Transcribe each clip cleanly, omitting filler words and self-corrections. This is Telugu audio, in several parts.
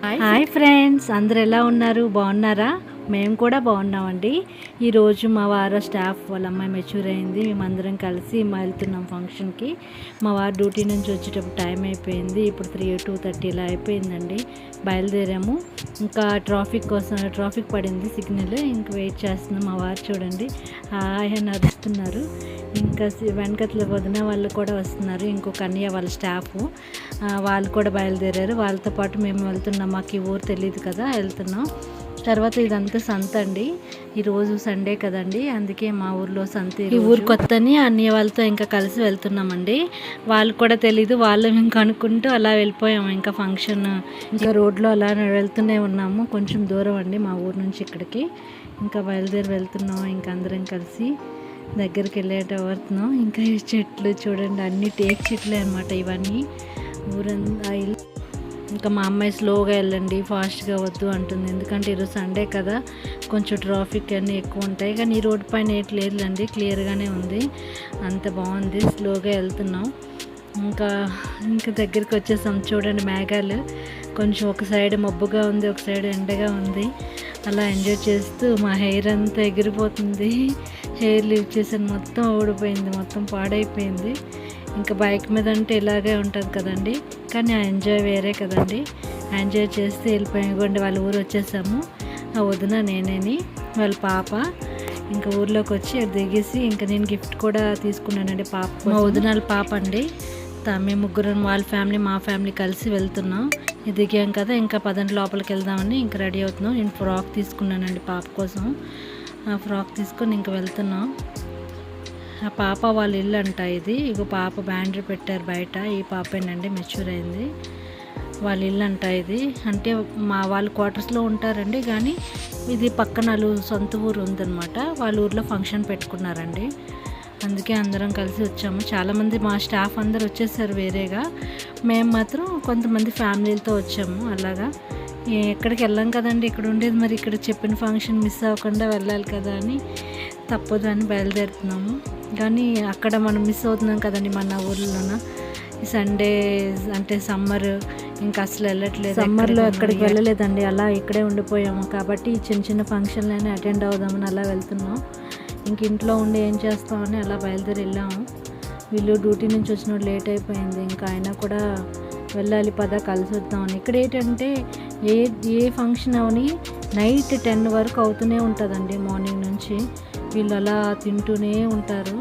హాయ్ ఫ్రెండ్స్, అందరు ఎలా ఉన్నారు? బాగున్నారా? మేము కూడా బాగున్నామండి. ఈరోజు మా వారు స్టాఫ్ వాళ్ళ అమ్మాయి మెచ్యూర్ అయింది. మేమందరం కలిసి వెళ్తున్నాం ఫంక్షన్కి. మా వారు డ్యూటీ నుంచి వచ్చేటప్పుడు టైం అయిపోయింది. ఇప్పుడు 2:30 ఇలా అయిపోయిందండి. బయలుదేరాము. ఇంకా ట్రాఫిక్ పడింది సిగ్నల్. ఇంక వెయిట్ చేస్తున్నాం. మా వారు చూడండి హాయ్ అని అరుస్తున్నారు. ఇంకా వెనకట్ల వదిన వాళ్ళు కూడా వస్తున్నారు. ఇంకొక అన్నయ్య వాళ్ళ స్టాఫ్ వాళ్ళు కూడా బయలుదేరారు. వాళ్ళతో పాటు మేము వెళ్తున్నాం. మాకు ఈ ఊరు తెలియదు కదా, వెళ్తున్నాం. తర్వాత ఇదంతా సంత అండి. ఈరోజు సండే కదండి, అందుకే మా ఊర్లో సంత. ఈ ఊరు కొత్తని అన్నయ్య వాళ్ళతో ఇంకా కలిసి వెళ్తున్నామండి. వాళ్ళు కూడా తెలీదు, వాళ్ళు ఇంకా అనుకుంటూ అలా వెళ్ళిపోయాము. ఇంకా ఫంక్షన్ ఇంకా రోడ్లో అలా వెళ్తూనే ఉన్నాము. కొంచెం దూరం అండి మా ఊరు నుంచి ఇక్కడికి. ఇంకా బయలుదేరి వెళ్తున్నాం. ఇంకా అందరం కలిసి దగ్గరికి వెళ్ళేటవరుతున్నాం. ఇంకా ఈ చెట్లు చూడండి, అన్ని టేక్ చెట్లే అనమాట ఇవన్నీ. ఊరంతా ఇంకా మా అమ్మాయి స్లోగా వెళ్ళండి, ఫాస్ట్గా వద్దు అంటుంది. ఎందుకంటే ఈరోజు సండే కదా, కొంచెం ట్రాఫిక్ అన్నీ ఎక్కువ ఉంటాయి. కానీ ఈ రోడ్డు పైన ఏటి లేదులేండి, క్లియర్గానే ఉంది. అంత బాగుంది. స్లోగా వెళ్తున్నాం. ఇంకా దగ్గరికి వచ్చేసాం. చూడండి మేఘాలు, కొంచెం ఒక సైడ్ మబ్బుగా ఉంది, ఒక సైడ్ ఎండగా ఉంది. అలా ఎంజాయ్ చేస్తూ మా హెయిర్ అంతా ఎగిరిపోతుంది. హెయిర్ లీవ్ చేసాను, మొత్తం ఊడిపోయింది, మొత్తం పాడైపోయింది. ఇంకా బైక్ మీద అంటే ఇలాగే ఉంటుంది కదండి, కానీ ఆ ఎంజాయ్ వేరే కదండి. ఎంజాయ్ చేస్తే వెళ్ళిపోయాం. ఇవ్వండి వాళ్ళ ఊరు వచ్చేసాము. ఆ వదిన నేనేని వాళ్ళ పాప. ఇంకా ఊర్లోకి వచ్చి అది దిగేసి ఇంకా నేను గిఫ్ట్ కూడా తీసుకున్నానండి పాప. మా వదినాల పాప అండి. మేము ముగ్గురం, వాళ్ళ ఫ్యామిలీ మా ఫ్యామిలీ కలిసి వెళ్తున్నాం. ఇది దిగాం కదా, ఇంకా పదండి లోపలికి వెళ్దామని ఇంకా రెడీ అవుతున్నాం. నేను ఫ్రాక్ తీసుకున్నానండి పాప కోసం. ఆ ఫ్రాక్ తీసుకొని ఇంకా వెళ్తున్నాం. ఆ పాప వాళ్ళ ఇల్లు అంట ఇది. ఇగో పాప బ్యాండర్ పెట్టారు బయట. ఈ పాపేనండి, మెచ్యూర్ అయింది. వాళ్ళ ఇల్లు అంట ఇది. అంటే మా వాళ్ళ క్వార్టర్స్లో ఉంటారండి, కానీ ఇది పక్కన సొంత ఊరు ఉందన్నమాట. వాళ్ళ ఊర్లో ఫంక్షన్ పెట్టుకున్నారండి. అందుకే అందరం కలిసి వచ్చాము. చాలామంది మా స్టాఫ్ అందరు వచ్చేసారు వేరేగా. మేము మాత్రం కొంతమంది ఫ్యామిలీలతో వచ్చాము. అలాగా ఎక్కడికి వెళ్ళాం కదండి, ఇక్కడ ఉండేది. మరి ఇక్కడ చెప్పిన ఫంక్షన్ మిస్ అవ్వకుండా వెళ్ళాలి కదా అని తప్పదు అని బయలుదేరుతున్నాము. కానీ అక్కడ మనం మిస్ అవుతున్నాం కదండి మన ఊర్లోన. ఈ సండే అంటే సమ్మర్, ఇంకా అసలు వెళ్ళట్లేదు. సమ్మర్లో ఎక్కడికి వెళ్ళలేదండి, అలా ఇక్కడే ఉండిపోయాము. కాబట్టి చిన్న చిన్న ఫంక్షన్లనే అటెండ్ అవుదామని అలా వెళ్తున్నాం. ఇంక ఇంట్లో ఉండి ఏం చేస్తామని అలా బయలుదేరి వెళ్ళాము. వీళ్ళు డ్యూటీ నుంచి వచ్చినప్పుడు లేట్ అయిపోయింది. ఇంకా ఆయన కూడా వెళ్ళాలి పదా కలిసి వద్దామని. ఇక్కడ ఏంటంటే ఏ ఫంక్షన్ అవని నైట్ 10 వరకు అవుతూనే ఉంటుందండి, మార్నింగ్ నుంచి. వీళ్ళు అలా తింటూనే ఉంటారు.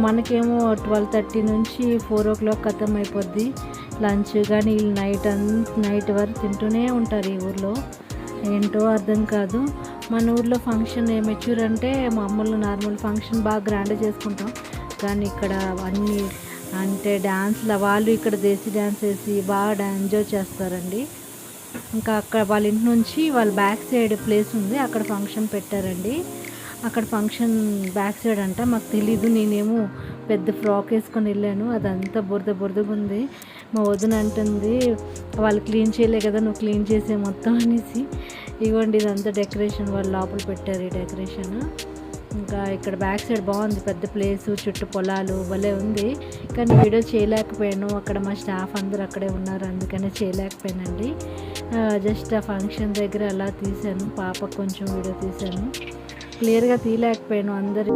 మనకేమో 12:30 నుంచి 4 o'clock ఖతం అయిపోద్ది లంచ్. కానీ వీళ్ళు నైట్ వరకు తింటూనే ఉంటారు ఈ ఊర్లో. ఏంటో అర్థం కాదు. మన ఊర్లో ఫంక్షన్ మెచ్యూర్ అంటే మామూలు నార్మల్ ఫంక్షన్ బాగా గ్రాండ్గా చేసుకుంటాం. కానీ ఇక్కడ అన్నీ అంటే డ్యాన్స్ల వాళ్ళు ఇక్కడ దేశీ డ్యాన్స్ వేసి బాగా ఎంజాయ్ చేస్తారండి. ఇంకా అక్కడ వాళ్ళ ఇంటి నుంచి వాళ్ళ బ్యాక్ సైడ్ ప్లేస్ ఉంది, అక్కడ ఫంక్షన్ పెట్టారండి. అక్కడ ఫంక్షన్ బ్యాక్ సైడ్ అంట, మాకు తెలీదు. నేనేమో పెద్ద ఫ్రాక్ వేసుకొని వెళ్ళాను. అదంతా బురదగా ఉంది. మా వదిన అంటుంది, వాళ్ళు క్లీన్ చేయలే కదా, నువ్వు క్లీన్ చేసే మొత్తం అనేసి. ఇవ్వండి ఇదంతా డెకరేషన్ వాళ్ళు లోపల పెట్టారు ఈ డెకరేషన్. ఇంకా ఇక్కడ బ్యాక్ సైడ్ బాగుంది, పెద్ద ప్లేసు, చుట్టూ పొలాలు భలే ఉంది. కానీ వీడియో చేయలేకపోయాను, అక్కడ మా స్టాఫ్ అందరూ అక్కడే ఉన్నారు, అందుకనే చేయలేకపోయానండి. జస్ట్ ఆ ఫంక్షన్ దగ్గర అలా తీశాను. పాపకు కొంచెం వీడియో తీశాను, క్లియర్గా తీయలేకపోయాను అందరి.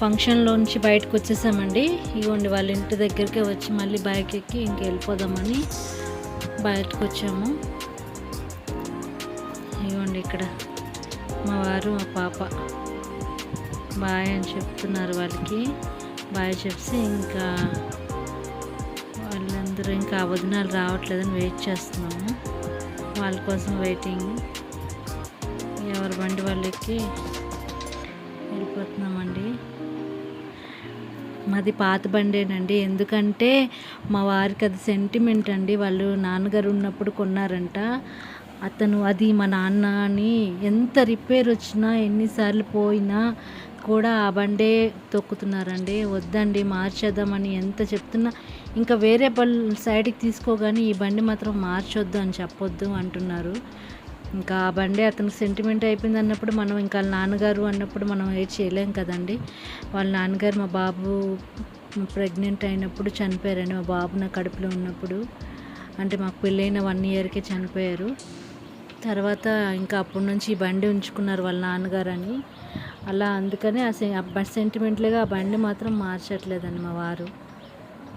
ఫంక్షన్లోంచి బయటకు వచ్చేసామండి. ఇగోండి వాళ్ళ ఇంటి దగ్గరికే వచ్చి మళ్ళీ బైక్ ఎక్కి ఇంక వెళ్ళిపోదామని బయటకు వచ్చాము. ఇగోండి ఇక్కడ మా వారు మా పాప బాయ్ అని చెప్తున్నారు. వాళ్ళకి బాయ్ చెప్పి ఇంకా వాళ్ళందరూ ఇంకా వదినాలు రావట్లేదని వెయిట్ చేస్తున్నాము. వాళ్ళ కోసం వెయిటింగ్. ఎవరి బండి వాళ్ళకి వెళ్ళిపోతున్నామండి. మాది పాత బండేనండి, ఎందుకంటే మా వారికి అది సెంటిమెంట్ అండి. వాళ్ళు నాన్నగారు ఉన్నప్పుడు కొన్నారంట. అతను అది మా నాన్న అని ఎంత రిపేర్ వచ్చినా ఎన్నిసార్లు పోయినా కూడా ఆ బండే తొక్కుతున్నారండి. వద్దండి మార్చేద్దామని ఎంత చెప్తున్నా ఇంకా వేరే సైడ్కి తీసుకోగాని ఈ బండి మాత్రం మార్చొద్దు అని చెప్పొద్దు అంటున్నారు. ఇంకా ఆ బండి అతనికి సెంటిమెంట్ అయిపోయింది అన్నప్పుడు మనం ఇంకా వాళ్ళ నాన్నగారు అన్నప్పుడు మనం ఏది చేయలేం కదండి. వాళ్ళ నాన్నగారు మా బాబు ప్రెగ్నెంట్ అయినప్పుడు చనిపోయారండి. మా బాబు నా కడుపులో ఉన్నప్పుడు, అంటే మాకు పెళ్ళైన 1 ఇయర్కే చనిపోయారు. తర్వాత ఇంకా అప్పటి నుంచి ఈ బండి ఉంచుకున్నారు వాళ్ళ నాన్నగారు అని. అలా అందుకని ఆ సెంటిమెంట్లుగా ఆ బండి మాత్రం మార్చట్లేదండి మా వారు.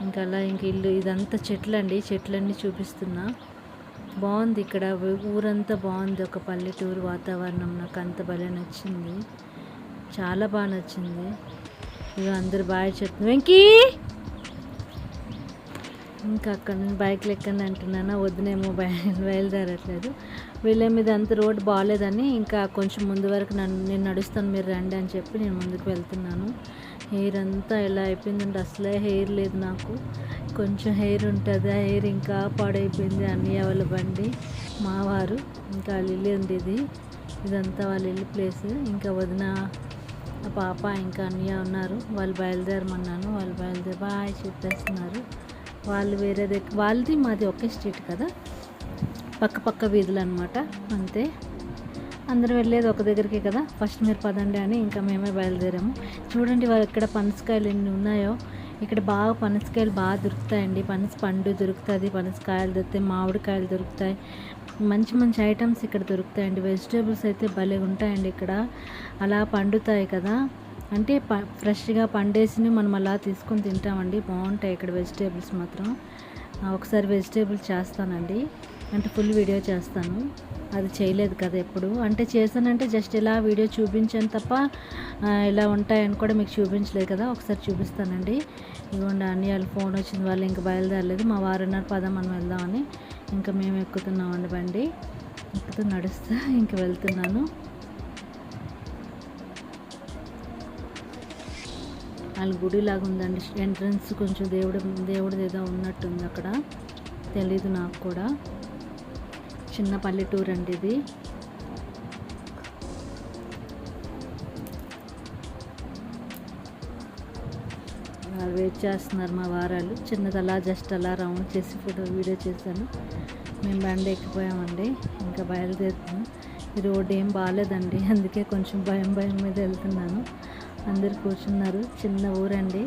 ఇంకా అలా ఇంక ఇల్లు ఇదంతా చెట్లండి, చెట్లన్నీ చూపిస్తున్నా. బాగుంది ఇక్కడ, ఊరంతా బాగుంది. ఒక పల్లెటూరు వాతావరణం నాకు అంత భలే నచ్చింది, చాలా బాగా నచ్చింది. ఇక అందరు బాగా చెప్తున్నారు. వెంకీ ఇంకా అక్కడ నేను బైక్లు ఎక్కండి అంటున్నాను, వద్దునేమో బయలుదేరట్లేదు. వీళ్ళ మీద అంత రోడ్డు బాగాలేదని ఇంకా కొంచెం ముందు వరకు నేను నడుస్తాను మీరు రండి అని చెప్పి నేను ముందుకు వెళ్తున్నాను. హెయిర్ అంతా ఎలా అయిపోయిందంటే అసలే హెయిర్ లేదు నాకు, కొంచెం హెయిర్ ఉంటుంది. ఆ హెయిర్ ఇంకా పాడైపోయింది. అన్నయ్య వాళ్ళ బండి మా వారు, ఇంకా వాళ్ళ ఇల్లు ఉంది ఇదంతా వాళ్ళ ఇల్లు ప్లేస్. ఇంకా వదిన పాప ఇంకా అన్నయ్య ఉన్నారు. వాళ్ళు బయలుదేరమన్నాను, వాళ్ళు బయలుదేరి బాయ్ చెప్పేస్తున్నారు. వాళ్ళు వేరే దగ్గర, వాళ్ళది మాది ఒకే స్ట్రీట్ కదా, పక్క వీధులు అనమాట, అంతే. అందరూ వెళ్ళేది ఒక దగ్గరికి కదా, ఫస్ట్ మీరు పదండి అని ఇంకా మేమే బయలుదేరాము. చూడండి వాళ్ళు ఇక్కడ పనసకాయలు ఎన్ని ఉన్నాయో. ఇక్కడ బాగా పనసకాయలు బాగా దొరుకుతాయండి. పనస పండు దొరుకుతుంది, పనసకాయలు దొరుకుతాయి, మామిడికాయలు దొరుకుతాయి, మంచి మంచి ఐటమ్స్ ఇక్కడ దొరుకుతాయండి. వెజిటేబుల్స్ అయితే భలే ఉంటాయండి ఇక్కడ, అలా పండుతాయి కదా, అంటే ఫ్రెష్గా పండేసి మనం అలా తీసుకొని తింటామండి. బాగుంటాయి ఇక్కడ వెజిటేబుల్స్ మాత్రం. ఒకసారి వెజిటేబుల్స్ చేస్తానండి, అంటే ఫుల్ వీడియో చేస్తాను. అది చేయలేదు కదా ఎప్పుడు, అంటే చేశానంటే జస్ట్ ఇలా వీడియో చూపించాను తప్ప ఇలా ఉంటాయని కూడా మీకు చూపించలేదు కదా. ఒకసారి చూపిస్తానండి. ఇదిగోండి అన్నయ్య ఫోన్ వచ్చింది, వాళ్ళు ఇంకా బయలుదేరలేదు. మా వారు అన్నారు పద మనం వెళ్దామని. ఇంకా మేము ఎక్కుతున్నామండి బండి, ఎక్కుతూ నడుస్తూ ఇంక వెళ్తున్నాను. వాళ్ళ గుడి లాగా ఉందండి ఎంట్రన్స్, కొంచెం దేవుడిది ఏదో ఉన్నట్టుంది అక్కడ, తెలీదు నాకు కూడా. చిన్న పల్లెటూరు అండి ఇది. వెయిట్ చేస్తున్నారు మా వారాలు. చిన్నది అలా జస్ట్ అలా రౌండ్ చేసి వీడియో చేశాను. మేము బండి ఎక్కిపోయామండి, ఇంకా బయలుదేరుతున్నాం. ఈ రోడ్డు ఏం బాగాలేదండి, అందుకే కొంచెం భయం మీద వెళ్తున్నాను. అందరు కూర్చున్నారు, చిన్న ఊరండి.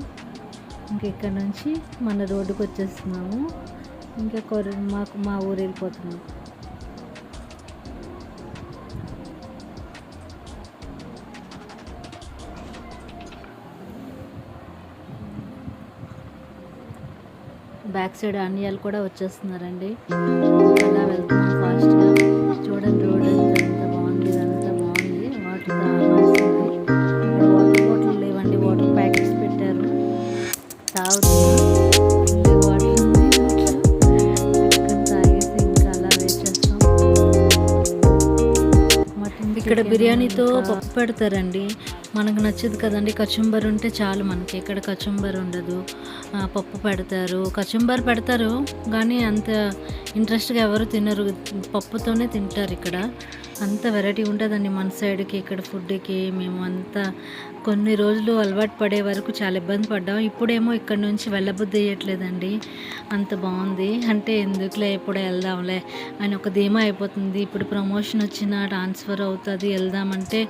ఇంక ఇక్కడ నుంచి మన రోడ్డుకు వచ్చేస్తున్నాము. ఇంకా మా ఊరు వెళ్ళిపోతున్నాం. బ్యాక్ సైడ్ అన్నయ్యలు కూడా వచ్చేస్తున్నారండి. అలా వెళ్తున్నాం ఫాస్ట్గా. చూడండి రోడ్ ఎంత బాగుంది, ఇదంతా బాగుంది. వాటర్ బాటిల్ లేవండి, వాటర్ ప్యాకెట్స్ పెట్టారు, తాగుతున్నాం. తాగేసి ఇంకా అలా వెయిట్ చేస్తాం. ఇక్కడ బిర్యానీతో పప్పు పెడతారండి, మనకు నచ్చదు కదండి. కచుంబర్ ఉంటే చాలు మనకి, ఇక్కడ కచుంబర్ ఉండదు. పప్పు పెడతారు, కచుంబర్ పెడతారు కానీ అంత ఇంట్రెస్ట్గా ఎవరు తినరు, పప్పుతోనే తింటారు. ఇక్కడ అంత వెరైటీ ఉంటుందండి మన సైడ్కి. ఇక్కడ ఫుడ్కి మేము అంతా కొన్ని రోజులు అలవాటు పడే వరకు చాలా ఇబ్బంది పడ్డాం. ఇప్పుడేమో ఇక్కడ నుంచి వెళ్ళబుద్ధి వేయట్లేదండి, అంత బాగుంది. అంటే ఎందుకులే ఇప్పుడు వెళ్దాంలే అని ఒక ధీమా అయిపోతుంది. ఇప్పుడు ప్రమోషన్ వచ్చిన ట్రాన్స్ఫర్ అవుతుంది, వెళ్దామంటే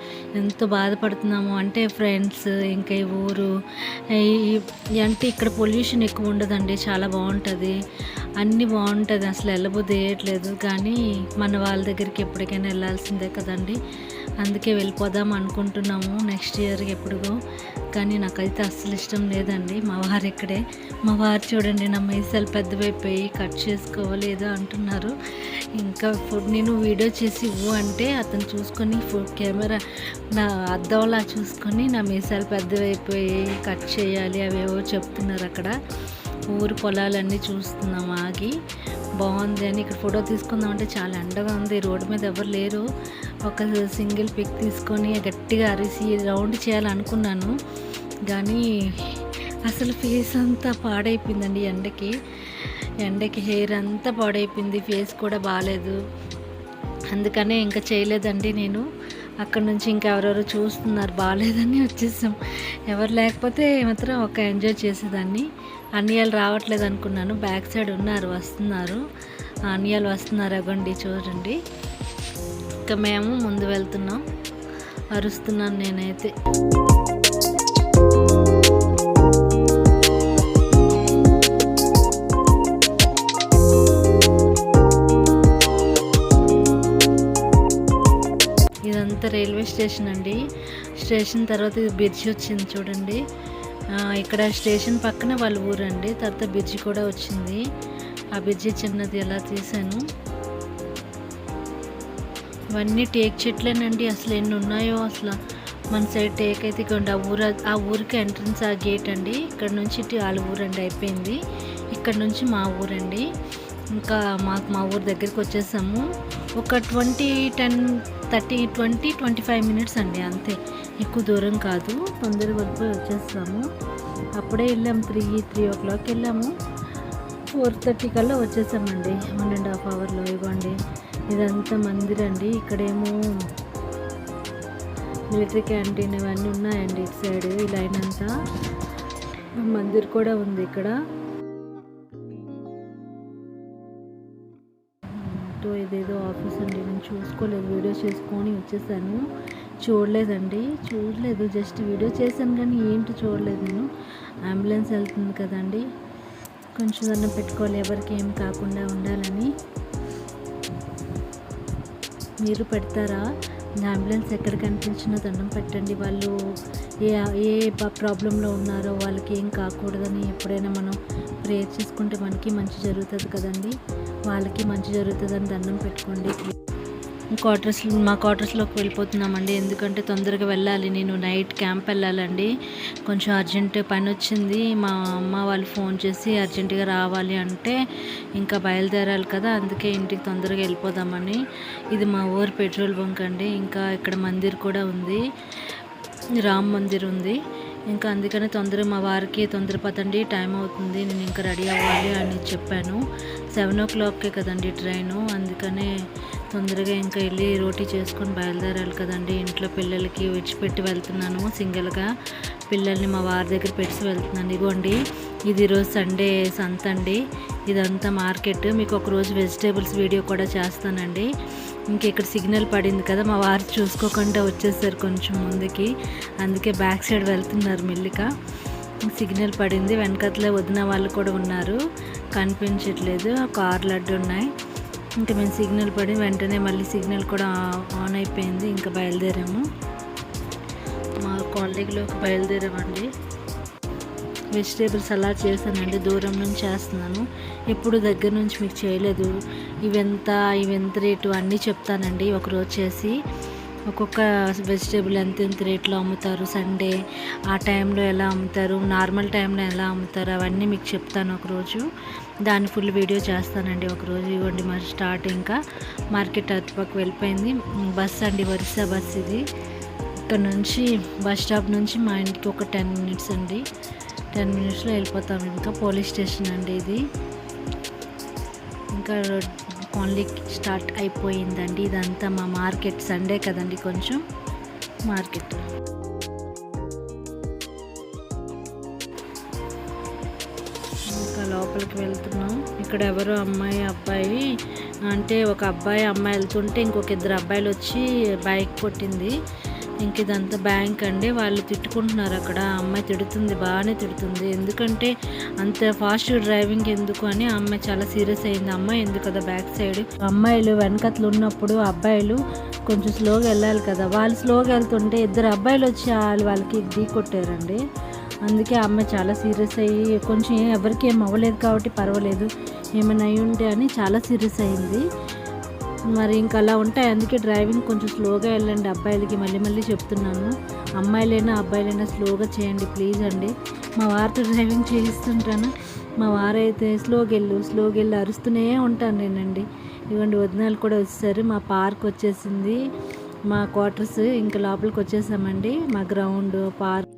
ఎంతో బాధపడుతున్నాము. అంటే ఫ్రెండ్స్ ఇంకా ఈ ఊరు అంటే ఇక్కడ పొల్యూషన్ ఎక్కువ ఉండదండి, చాలా బాగుంటుంది. అన్నీ బాగుంటుంది, అసలు వెళ్ళబుద్ధి వేయట్లేదు. కానీ మన వాళ్ళ దగ్గరికి ఎప్పటికైనా వెళ్ళాల్సిందే కదండి, అందుకే వెళ్ళిపోదాం అనుకుంటున్నాము నెక్స్ట్ ఇయర్ ఎప్పుడుగో. కానీ నాకైతే అస్సలు ఇష్టం లేదండి. మా వారు ఇక్కడే, మా వారు చూడండి నా మీసాలు పెద్దవైపోయి కట్ చేసుకోవలేదు అంటున్నారు. ఇంకా నేను వీడియో చేసి ఇవ్వు అంటే అతను చూసుకొని కెమెరా నా అద్దంలా చూసుకొని నా మీసాలు పెద్దవైపోయి కట్ చేయాలి అవేవో చెప్తున్నారు. అక్కడ ఊరు పొలాలన్నీ చూస్తున్నాం ఆగి, బాగుంది అని. ఇక్కడ ఫోటో తీసుకుందాం అంటే చాలా ఎండగా ఉంది, రోడ్డు మీద ఎవరు లేరు. ఒక సింగిల్ పిక్ తీసుకొని గట్టిగా అరిసి రౌండ్ చేయాలనుకున్నాను, కానీ అసలు ఫేస్ అంతా పాడైపోయిందండి ఎండకి హెయిర్ అంతా పాడైపోయింది, ఫేస్ కూడా బాగాలేదు. అందుకనే ఇంకా చేయలేదండి నేను. అక్కడ నుంచి ఇంకా ఎవరెవరు చూస్తున్నారు బాగాలేదని వచ్చేసాం. ఎవరు లేకపోతే మాత్రం ఒక ఎంజాయ్ చేసేదాన్ని. అన్నయ్యలు రావట్లేదు అనుకున్నాను, బ్యాక్ సైడ్ వస్తున్నారు అన్నయ్యలు వస్తున్నారు, అగండి చూడండి. ఇంకా మేము ముందు వెళ్తున్నాం, అరుస్తున్నాను నేనైతే. ఇదంతా రైల్వే స్టేషన్ అండి. స్టేషన్ తర్వాత బ్రిడ్జి వచ్చింది చూడండి. ఇక్కడ స్టేషన్ పక్కన వాళ్ళ ఊరండి. తర్వాత బ్రిడ్జి కూడా వచ్చింది. ఆ బ్రిడ్జి చిన్నది ఎలా తీసాను. ఇవన్నీ టేక్ చెట్లేనండి, అసలు ఎన్ని ఉన్నాయో. అసలు మన సైడ్ టేక్ అయితే ఆ ఊరికి ఎంట్రన్స్ ఆ గేట్ అండి. ఇక్కడ నుంచి వాళ్ళ ఊరండి అయిపోయింది. ఇక్కడ నుంచి మా ఊరండి. ఇంకా మా ఊరు దగ్గరికి వచ్చేసాము. ఒక 25 మినిట్స్ అండి, అంతే, ఎక్కువ దూరం కాదు. తొందరగా వెళ్ళిపోయి వచ్చేస్తాము. అప్పుడే వెళ్ళాము, 3 o'clock వెళ్ళాము. 4:30 కల్లా వచ్చేసామండి, 1.5 hourలో. ఇవ్వండి, ఇదంతా మందిర్ అండి. ఇక్కడేమో మిలిటరీ క్యాంటీన్ ఇవన్నీ ఉన్నాయండి. ఇటు సైడ్ ఈ లైన్ అంతా మందిర్ కూడా ఉంది ఇక్కడ. ఇదేదో ఆఫీస్ అండి, నేను చూసుకోలేదు, వీడియో చేసుకొని వచ్చేసాను. చూడలేదు, జస్ట్ వీడియో చేశాను కానీ ఏంటి చూడలేదు నేను. అంబులెన్స్ వెళ్తుంది కదండి, కొంచెం దండం పెట్టుకోవాలి ఎవరికి ఏం కాకుండా ఉండాలని. మీరు పెడతారా? అంబులెన్స్ ఎక్కడ కనిపించినా దండం పెట్టండి. వాళ్ళు ఏ ప్రాబ్లంలో ఉన్నారో వాళ్ళకి ఏం కాకూడదని ఎప్పుడైనా మనం ప్రేయర్ చేసుకుంటే మనకి మంచి జరుగుతుంది కదండి, వాళ్ళకి మంచి జరుగుతుందని దండం పెట్టుకోండి. మా క్వార్టర్స్లోకి వెళ్ళిపోతున్నామండి, ఎందుకంటే తొందరగా వెళ్ళాలి. నేను నైట్ క్యాంప్ వెళ్ళాలండి, కొంచెం అర్జెంట్ పని వచ్చింది. మా అమ్మ వాళ్ళు ఫోన్ చేసి అర్జెంటుగా రావాలి అంటే ఇంకా బయలుదేరాలి కదా, అందుకే ఇంటికి తొందరగా వెళ్ళిపోదామని. ఇది మా ఊరు పెట్రోల్ బంక్ అండి. ఇంకా ఇక్కడ మందిర్ కూడా ఉంది, రామ్ మందిర్ ఉంది. ఇంకా అందుకని తొందరగా మా వారికి తొందరపదండి, టైం అవుతుంది, నేను ఇంకా రెడీ అవ్వాలి అని చెప్పాను. 7 o'clock కదండి ట్రైను, అందుకనే తొందరగా ఇంకా వెళ్ళి రోటీ చేసుకొని బయలుదేరాలి కదండి. ఇంట్లో పిల్లలకి విడిచిపెట్టి వెళ్తున్నాను, సింగిల్గా పిల్లల్ని మా వారి దగ్గర పెట్టి వెళ్తున్నాను. ఇదిగోండి, ఇది ఈరోజు సండే సంత అండి. ఇదంతా మార్కెట్. మీకు ఒకరోజు వెజిటేబుల్స్ వీడియో కూడా చేస్తానండి. ఇంకా ఇక్కడ సిగ్నల్ పడింది కదా, మా వారు చూసుకోకుండా వచ్చేసారు కొంచెం ముందుకి, అందుకే బ్యాక్ సైడ్ వెళ్తున్నారు మెల్లిగా. సిగ్నల్ పడింది, వెనకట్లే వదిన వాళ్ళు కూడా ఉన్నారు, కనిపించట్లేదు, కార్లు అడ్డు ఉన్నాయి. ఇంకా మేము సిగ్నల్ పడి వెంటనే మళ్ళీ సిగ్నల్ కూడా ఆన్ అయిపోయింది. ఇంకా బయలుదేరాము, మా కాలనీలోకి బయలుదేరామండి. వెజిటేబుల్స్ అలా చేశానండి, దూరం నుంచి చేస్తున్నాను, ఎప్పుడు దగ్గర నుంచి మీకు చేయలేదు. ఇవెంత రేటు అన్నీ చెప్తానండి ఒకరోజు చేసి. ఒక్కొక్క వెజిటేబుల్ ఎంత రేట్లో అమ్ముతారు, సండే ఆ టైంలో ఎలా అమ్ముతారు, నార్మల్ టైంలో ఎలా అమ్ముతారు, అవన్నీ మీకు చెప్తాను ఒకరోజు. దాని ఫుల్ వీడియో చేస్తానండి ఒకరోజు. ఇవ్వండి మరి స్టార్ట్, ఇంకా మార్కెట్ అటుపక్క వెళ్ళిపోయింది. బస్ అండి, వరుస బస్ ఇది. ఇక్కడ నుంచి బస్ స్టాప్ నుంచి మా ఇంటికి ఒక 10 minutes అండి, 10 minutesలో వెళ్ళిపోతాం. ఇంకా పోలీస్ స్టేషన్ అండి ఇది. ఇంకా ఓన్లీ స్టార్ట్ అయిపోయిందండి. ఇదంతా మా మార్కెట్, సండే కదండి కొంచెం మార్కెట్. ఇంకా లోపలికి వెళ్తున్నాం. ఇక్కడ ఎవరో అమ్మాయి అబ్బాయి అంటే ఒక అబ్బాయి అమ్మాయి వెళ్తుంటే ఇంకొక 2 అబ్బాయిలు వచ్చి బైక్ కొట్టింది. ఇంక ఇదంతా బ్యాంక్ అండి. వాళ్ళు తిట్టుకుంటున్నారు అక్కడ. అమ్మాయి తిడుతుంది, బాగానే తిడుతుంది. ఎందుకంటే అంత ఫాస్ట్ డ్రైవింగ్ ఎందుకు అని ఆ అమ్మాయి చాలా సీరియస్ అయింది. అమ్మాయి ఎందుకు కదా బ్యాక్ సైడ్ అమ్మాయిలు వెనకట్లు ఉన్నప్పుడు అబ్బాయిలు కొంచెం స్లోగా వెళ్ళాలి కదా. వాళ్ళు స్లోగా వెళ్తుంటే ఇద్దరు అబ్బాయిలు వచ్చి వాళ్ళకి ఢీ కొట్టారండి. అందుకే ఆ అమ్మాయి చాలా సీరియస్ అయ్యి కొంచెం ఎవరికి ఏం అవ్వలేదు కాబట్టి పర్వాలేదు, ఏమైనా అయ్యి ఉంటే అని చాలా సీరియస్ అయింది. మరి ఇంకా అలా ఉంటాయి. అందుకే డ్రైవింగ్ కొంచెం స్లోగా వెళ్ళండి అబ్బాయిలకి. మళ్ళీ మళ్ళీ చెప్తున్నాను, అమ్మాయిలైనా అబ్బాయిలైనా స్లోగా చేయండి ప్లీజ్ అండి. మా వారితో డ్రైవింగ్ చేయిస్తుంటాను. మా వారైతే స్లోగా వెళ్ళు అరుస్తూనే ఉంటాను నేనండి. ఇవ్వండి వదినాలు కూడా వచ్చేసారు. మా పార్క్ వచ్చేసింది, మా క్వార్టర్స్ ఇంకా లోపలికి వచ్చేసామండి. మా గ్రౌండ్ పార్క్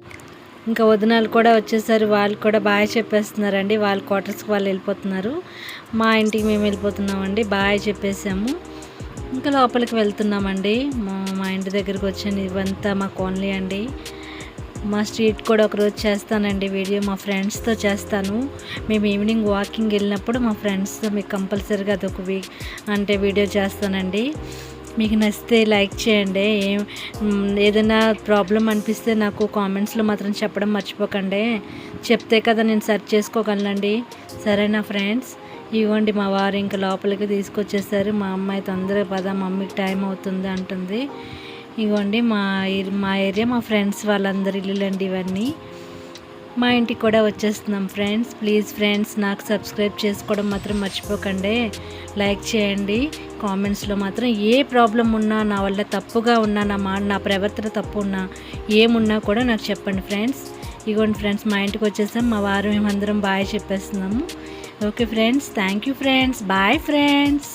ఇంకా వదినాలు కూడా వచ్చేసారు. వాళ్ళు కూడా బాయ్ చెప్పేస్తున్నారండి. వాళ్ళ క్వార్టర్స్కి వాళ్ళు వెళ్ళిపోతున్నారు. మా ఇంటికి మేము వెళ్ళిపోతున్నామండి. బాయ్ చెప్పేసాము. ఇంకా లోపలికి వెళ్తున్నామండి. మా ఇంటి దగ్గరికి వచ్చాను. ఇవంతా మా కాలనీ అండి. మా స్ట్రీట్ కూడా ఒకరోజు చేస్తానండి వీడియో, మా ఫ్రెండ్స్తో చేస్తాను. మేము ఈవినింగ్ వాకింగ్ వెళ్ళినప్పుడు మా ఫ్రెండ్స్తో మీకు కంపల్సరీగా అదొక వీడియో చేస్తానండి. మీకు నచ్చితే లైక్ చేయండి. ఏదైనా ప్రాబ్లం అనిపిస్తే నాకు కామెంట్స్లో మాత్రం చెప్పడం మర్చిపోకండి. చెప్తే కదా నేను సెర్చ్ చేసుకోగలనండి. సరేనా ఫ్రెండ్స్? ఇవ్వండి మా వారు ఇంకా లోపలికి తీసుకొచ్చేసారు. మా అమ్మాయి తొందరగా పద మమ్మీకి టైం అవుతుంది అంటుంది. ఇవ్వండి మా ఏరియా మా ఫ్రెండ్స్ వాళ్ళందరి ఇల్లులండి ఇవన్నీ. మా ఇంటికి కూడా వచ్చేస్తున్నాం ఫ్రెండ్స్. ప్లీజ్ ఫ్రెండ్స్ నాకు సబ్స్క్రైబ్ చేసుకోవడం మాత్రం మర్చిపోకండి. లైక్ చేయండి. కామెంట్స్లో మాత్రం ఏ ప్రాబ్లం ఉన్నా, నా వల్ల తప్పుగా ఉన్నా, నా ప్రవర్తన తప్పు ఉన్నా, ఏమున్నా కూడా నాకు చెప్పండి ఫ్రెండ్స్. ఇగోండి ఫ్రెండ్స్ మా ఇంటికి వచ్చేసాం. మా వారు మేమందరం బాయ్ చెప్పేస్తున్నాము. Okay friends, thank you friends, bye friends.